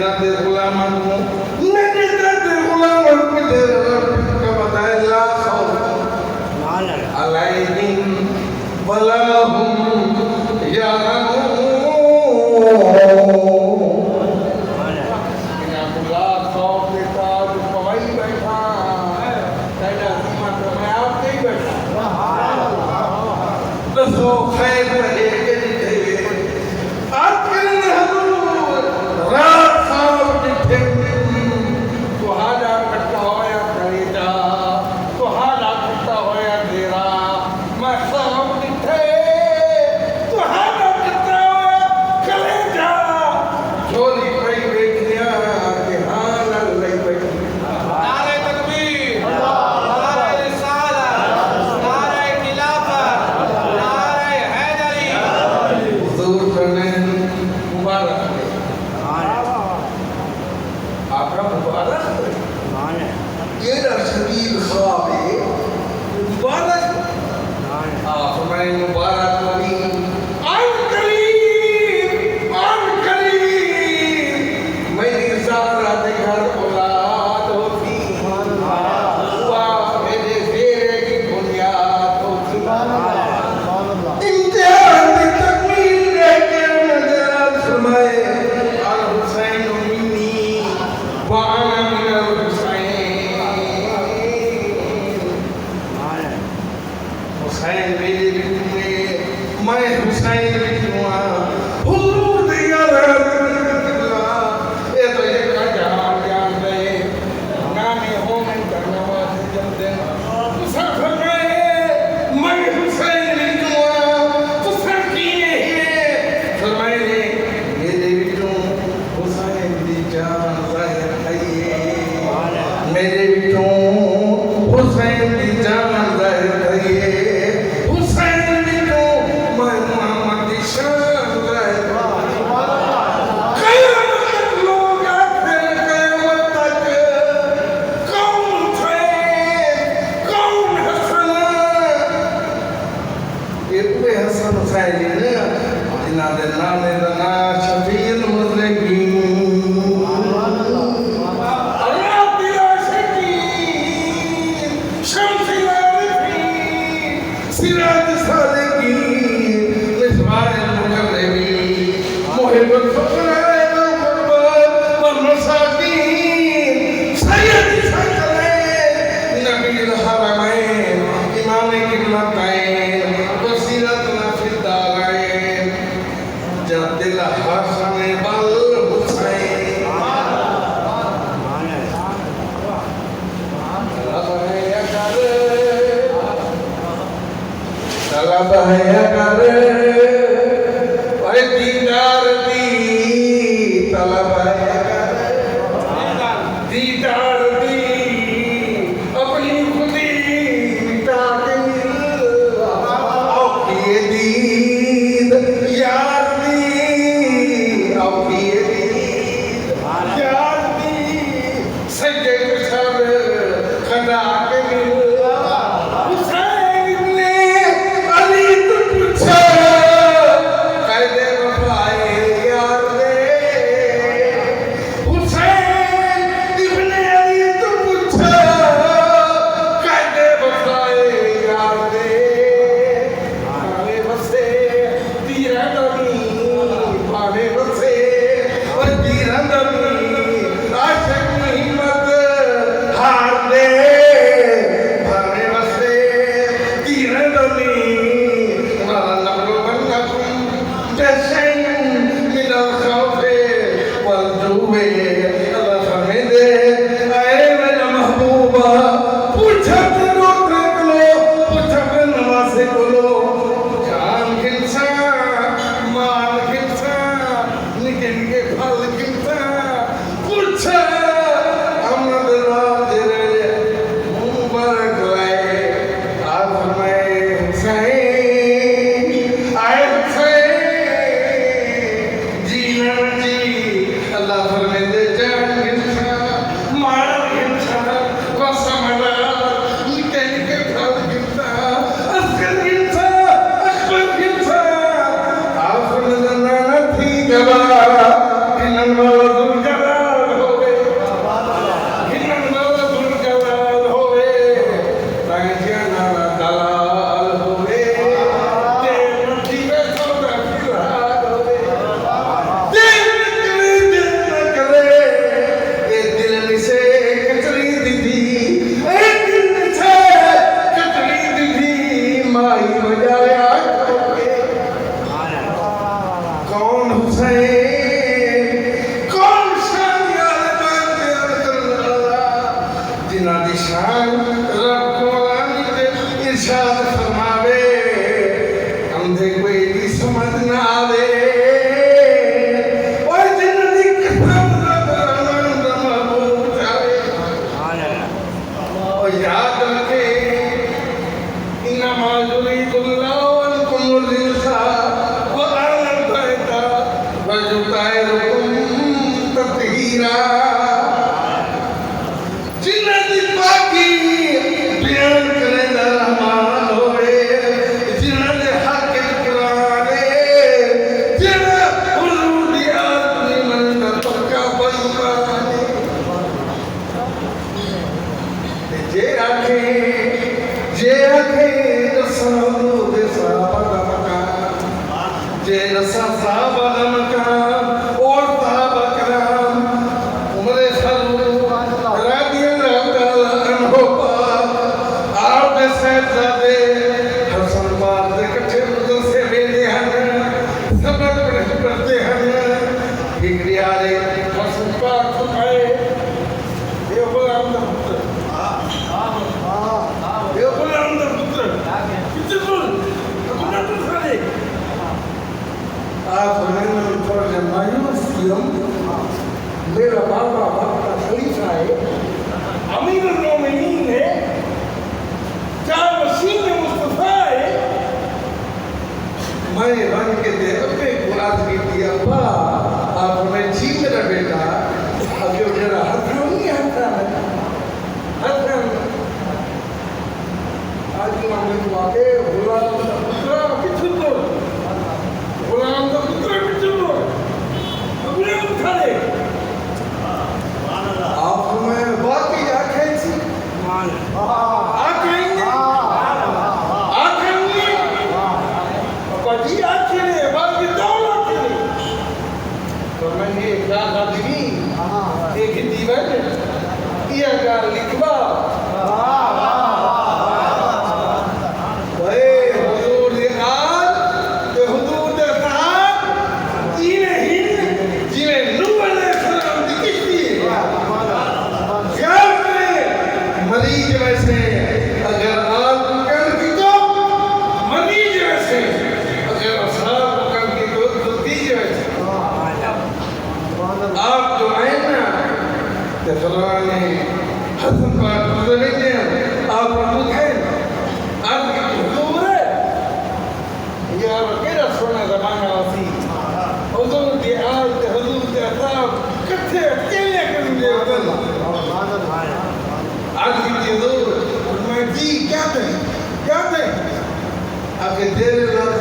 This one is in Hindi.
दर्द गुलामन को मेरे दर्द गुलामन को दे का बताए ला अलैहिम वला हुम अल्लाह फरमाते मदीना जिन्ना दी बाकी बयान करेंदा रहमान होए जिन्ना दे हक कुरान जिन्ना हुजूर दी आदमी मन पक्का बईमान जे आखे रसूल दे साहबा का जे रसा साहबा का मकान और साहबा कराम उमरे फारूक रज़ी अल्लाह तआला अन्हु आप दे साहबजादे हसन पाक दे कट्ठे मदरसे वेंदे हन सबक पढ़ते हन हिकड़ी आले हसन पाक फरमाए ये गुलाम दा पुत्र ये गुलाम दा पुत्र बिल्कुल अपना तो सारे आप मैंने थोड़ा मायूस किया मेरा बाबा का खलीफा है अमीरुल मोमिनीन है चार वसीम मुस्तफा है मैं बन के दे अपने गुलाब की दिया अब्बा आप हमें जी मेरा बेटा अभी मेरा हाथ नहीं आता है हाथ आज मामले को आगे गुलाम का पुत्र बिल्कुल गुलाम का पुत्र बिल्कुल अपने उठा ले आप हमें बाकी आंखें थी आंखें पति आंखें ने बाकी दौड़ आंखें तो मैंने क्या आदमी एक दीवार ये का लिखवा मरीज वैसे अगर आप कर की तो मरीज वैसे अगर असहाब कर की तो तीज वैसे आप जो आए ना तो फरमाने हसन पाक गुज़रेंगे आप पूछें आपकी हुजूर है यार केड़ा सोना ज़माना वासी हुजूर की आल ते हुजूर के अताब कथे अकेले करेंगे उधर आज की चीज़ों में जी क्या थे अगर देर रात